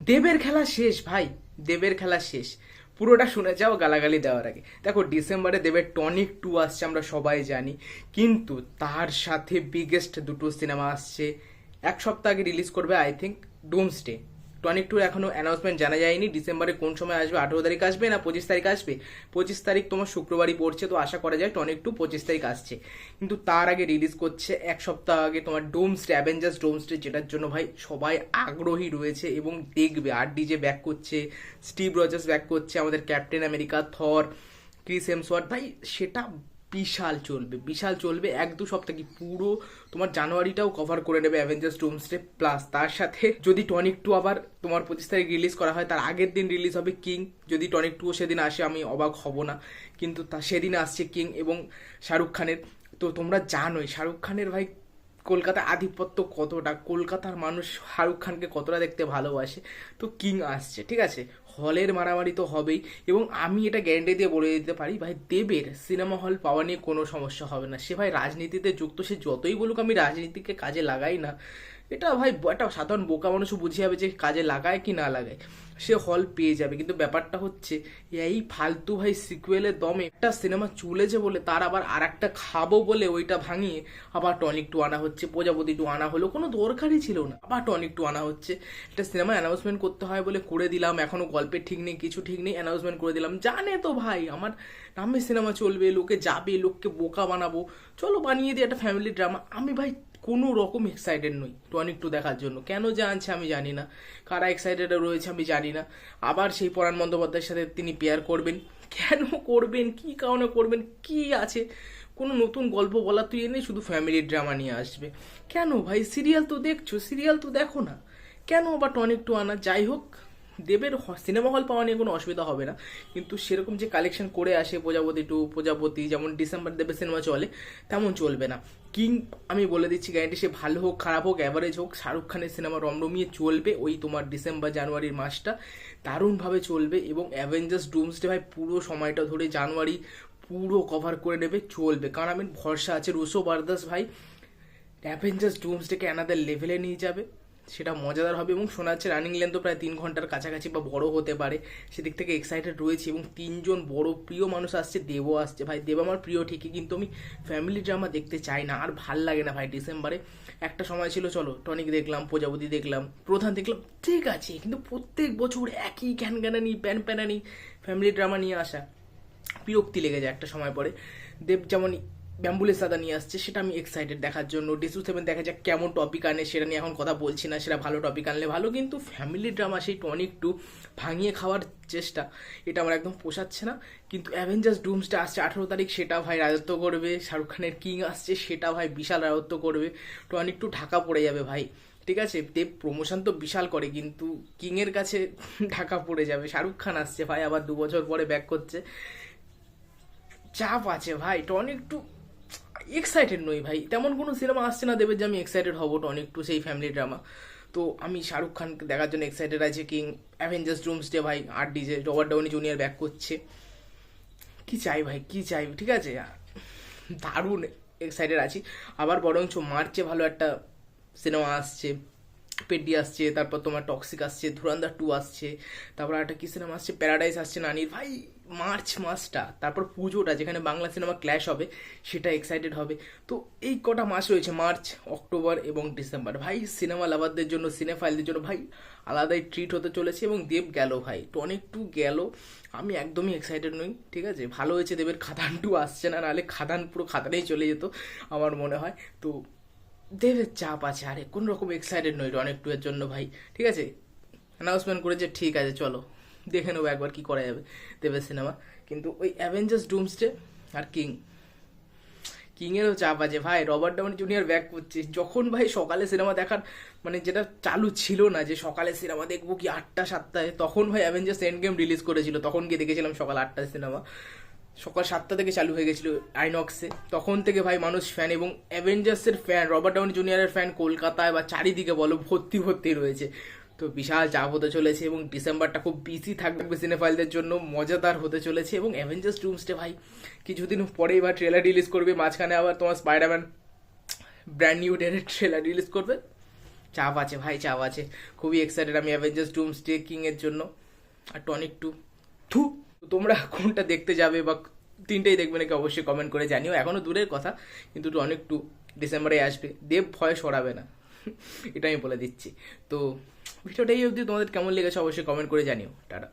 দেবের খেলা শেষ ভাই, দেবের খেলা শেষ। পুরোটা শুনে যাও গালাগালি দেওয়ার আগে। দেখো, ডিসেম্বরে দেবের টনিক 2 আসছে, আমরা সবাই জানি, কিন্তু তার সাথে বিগেস্ট দুটো সিনেমা আসছে। এক সপ্তাহ আগে রিলিজ করবে আই থিঙ্ক ডুমসডে। টনিক 2 এখনো অ্যানাউন্সমেন্ট জানা যায়নি ডিসেম্বরে কোন সময় আসবে, 18 তারিখ আসবে না 25 তারিখ আসবে। 25 তারিখ তোমার শুক্রবারই পড়ছে, তো আশা করা যায় টনিক 2 25 তারিখ আসছে। কিন্তু তার আগে রিলিজ করছে এক সপ্তাহ আগে তোমার ডোমসডে, অ্যাভেঞ্জার্স ডোমসডে, যেটার জন্য ভাই সবাই আগ্রহী রয়েছে এবং দেখবে। আর ডিজে ব্যাক করছে, স্টিভ রজার্স ব্যাক করছে, আমাদের ক্যাপ্টেন আমেরিকা, থর, ক্রিস হেমসওয়ার্থ, ভাই সেটা বিশাল চলবে, বিশাল চলবে। 1-2 সপ্তাহ কি পুরো তোমার জানুয়ারিটাও কভার করে নেবে অ্যাভেঞ্জার্স ডোমসডে। প্লাস তার সাথে যদি টনিক 2 আবার তোমার 25 তারিখ রিলিজ করা হয়, তার আগের দিন রিলিজ হবে কিং। যদি টনিক 2 সেদিন আসে আমি অবাক হব না, কিন্তু তা সেদিন আসছে কিং এবং শাহরুখ খানের। তো তোমরা জানোই শাহরুখ খানের ভাই কলকাতা আধিপত্য কতটা, কলকাতার মানুষ শাহরুখ খানকে কতটা দেখতে ভালোবাসে। তো কিং আসছে, ঠিক আছে, হলের মারামারি তো হবেই। এবং আমি এটা গ্যারেন্টি দিয়ে বলে দিতে পারি ভাই, দেবের সিনেমা হল পাওয়া নিয়ে কোনো সমস্যা হবে না। সে ভাই রাজনীতিতে যুক্ত, সে যতই বলুক আমি রাজনীতিকে কাজে লাগাই না, এটা ভাই একটা সাধারণ বোকা মানুষও বুঝে যাবে যে কাজে লাগায় কি না লাগায়, সে হল পেয়ে যাবে। কিন্তু ব্যাপারটা হচ্ছে এই ফালতু ভাই সিকুয়েলের দমে একটা সিনেমা চলেছে বলে তার আবার আর একটা খাবো বলে ওইটা ভাঙিয়ে আবার টনিক 2 আনা হচ্ছে, প্রজাপতি 2 আনা হলো, কোনো দরকারই ছিল না, আবার টনিক 2 আনা হচ্ছে। একটা সিনেমা অ্যানাউন্সমেন্ট করতে হয় বলে করে দিলাম, এখনো গল্পের ঠিক নেই, কিছু ঠিক নেই, অ্যানাউন্সমেন্ট করে দিলাম। জানে তো ভাই আমার নামে সিনেমা চলবে, লোকে যাবে, লোককে বোকা বানাবো, চলো বানিয়ে দিই একটা ফ্যামিলি ড্রামা। আমি ভাই কোনো রকম এক্সাইটেড নই টনিক 2 দেখার জন্য। কেন যে আনছে আমি জানি না, কারা এক্সাইটেড রয়েছে আমি জানি না। আবার সেই পরাণ বন্দ্যোপাধ্যায়ের সাথে তিনি পেয়ার করবেন, কেন করবেন, কি কারণে করবেন, কি আছে, কোনো নতুন গল্প বলা তুই এনে শুধু ফ্যামিলি ড্রামা নিয়ে আসবে কেন ভাই? সিরিয়াল তো দেখছো, সিরিয়াল তো দেখো না, কেন আবার টনিক 2 আনা? যাই হোক, দেবের সিনেমা হল পাওয়া নিয়ে কোনো অসুবিধা হবে না, কিন্তু সেরকম যে কালেকশন করে আসে প্রজাপতি 2, প্রজাপতি যেমন ডিসেম্বর দেবের সিনেমা চলে তেমন চলবে না। কিং আমি বলে দিচ্ছি গ্যারান্টি, সে ভালো হোক খারাপ হোক অ্যাভারেজ হোক, শাহরুখ খানের সিনেমা রমরমিয়ে চলবে ওই তোমার ডিসেম্বর জানুয়ারির মাসটা, দারুণভাবে চলবে। এবং অ্যাভেঞ্জার্স ডুমসডে ভাই পুরো সময়টা ধরে জানুয়ারি পুরো কভার করে নেবে, চলবে। কারণ আমি ভরসা আছে রুসো ব্রাদার্স ভাই অ্যাভেঞ্জার্স ডুমসডেকে অ্যানাদার লেভেলে নিয়ে যাবে, সেটা মজাদার হবে। এবং শোনা যাচ্ছে রানিং লেন্থ তো প্রায় 3 ঘন্টার কাছাকাছি বা বড় হতে পারে, সেদিক থেকে এক্সাইটেড রয়েছে। এবং 3জন বড় প্রিয় মানুষ আসছে, দেবও আসছে ভাই। দেব আমার প্রিয় ঠিকই, কিন্তু আমি ফ্যামিলি ড্রামা দেখতে চাই না, আর ভাল লাগে না ভাই ডিসেম্বরে। একটা সময় ছিল চলো টনিক দেখলাম, প্রজাপতি দেখলাম, প্রধান দেখলাম, ঠিক আছে, কিন্তু প্রত্যেক বছর একই ঘ্যানঘ্যানানি প্যান প্যানানি ফ্যামিলি ড্রামা নিয়ে আসা বিরক্তি লেগে যায় একটা সময় পরে। দেব যেমন ব্যাম্বুলের সাদা নিয়ে আসছে, সেটা আমি এক্সাইটেড দেখার জন্য। ডিসু 7 দেখা যাক কেমন টপিক আনে, সেটা নিয়ে এখন কথা বলছি না, সেটা ভালো টপিক আনলে ভালো। কিন্তু ফ্যামিলি ড্রামা সেই টনিক 2 ভাঙিয়ে খাওয়ার চেষ্টা, এটা আমার একদম পোষাচ্ছে না। কিন্তু অ্যাভেঞ্জার্স ডুমসডে আসছে 18 তারিখ, সেটা ভাই রাজত্ব করবে। শাহরুখ খানের কিং আসছে, সেটা ভাই বিশাল রাজত্ব করবে। টনিক 2 ঢাকা পড়ে যাবে ভাই, ঠিক আছে। দেব প্রমোশন তো বিশাল করে, কিন্তু কিংয়ের কাছে ঢাকা পড়ে যাবে। শাহরুখ খান আসছে ভাই, আবার 2 বছর পরে ব্যাক করছে, চাপ আছে ভাই। টনিক 2 এক্সাইটেড নই ভাই, তেমন কোনো সিনেমা আসছে না দেবের যে আমি এক্সাইটেড হবো টনিক 2 সেই ফ্যামিলি ড্রামা। তো আমি শাহরুখ খানকে দেখার জন্য এক্সাইটেড আছি। কিং, অ্যাভেঞ্জার্স ডুমসডে ভাই, R DJ, Robert Downey Junior back করছে, কি চাই ভাই, কি চাই, ঠিক আছে, দারুণ এক্সাইটেড আছি। আবার বরঞ্চ মার্চে ভালো একটা সিনেমা আসছে, পেডি আসছে, তারপর তোমার টক্সিক আসছে, ধুরন্ধর 2 আসছে, তারপর একটা কি সিনেমা আসছে, প্যারাডাইস আসছে নানির, ভাই মার্চ মাসটা, তারপর পুজোটা যেখানে বাংলা সিনেমা ক্ল্যাশ হবে, সেটা এক্সাইটেড হবে। তো এই কটা মাস রয়েছে, মার্চ, অক্টোবর এবং ডিসেম্বর, ভাই সিনেমা লাভারদের জন্য, সিনেফাইলদের জন্য ভাই আলাদাই ট্রিট হতে চলেছে। এবং দেব গেল ভাই, টনিক 2 গেল, আমি একদমই এক্সাইটেড নই, ঠিক আছে। ভালো হয়েছে দেবের খাদান 2 আসছে না, নাহলে খাদান পুরো খাদানেই চলে যেত আমার মনে হয়। তো দেবের চাপ আছে, আরে কোন রকম এক্সাইটেড নই টনিক 2 এর জন্য ভাই, ঠিক আছে। অ্যানাউন্সমেন্ট করেছে, ঠিক আছে চলো দেখে নেবো একবার কি করা যাবে দেবের সিনেমা। কিন্তু ওই অ্যাভেঞ্জার্স ডুমসডে আর কিংয়েরও চাপ আছে ভাই। রবার্ট ডাউনি জুনিয়র ব্যাক করছে, যখন ভাই সকালে সিনেমা দেখার মানে যেটা চালু ছিল না, যে সকালে সিনেমা দেখবো কি 8টা-7টায়, তখন ভাই অ্যাভেঞ্জার্স এন্ড গেম রিলিজ করেছিল, তখন গিয়ে দেখেছিলাম সকাল 8টায় সিনেমা। সকাল 7টা থেকে চালু হয়ে গেছিল আইনক্সে, তখন থেকে ভাই মানুষ ফ্যান, এবং অ্যাভেঞ্জার্সের ফ্যান, রবার্ট ডাউনি জুনিয়রের ফ্যান কলকাতায় বা চারিদিকে বলো ভর্তি ভর্তি রয়েছে। তো বিশাল চাপ হতে চলেছে, এবং ডিসেম্বরটা খুব বিজি থাকবে সিনেফাইলদের জন্য, মজাদার হতে চলেছে। এবং অ্যাভেঞ্জার্স ডুমসডে ভাই কিছুদিন পরেই বা ট্রেলার রিলিজ করবে, মাঝখানে আবার তোমার স্পাইডারম্যান ব্র্যান্ড নিউ ডের ট্রেলার রিলিজ করবে, চাপ আছে ভাই, চাপ আছে। খুবই এক্সাইটেড আমি অ্যাভেঞ্জার্স ডুমসডে কিং এর জন্য। আর টনিক টু, থু। তোমরা কোনটা দেখতে যাবে বা তিনটেই দেখবে নাকি অবশ্যই কমেন্ট করে জানিও। এখনো দূরের কথা, কিন্তু টনিক টু ডিসেম্বরে আসবে। দেব ভয় সরাবে না, এটা আমি বলে দিচ্ছি। তো ভিডিওটা এই অবধি, তোমাদের কেমন লেগেছে অবশ্যই কমেন্ট করে জানিও। টাটা।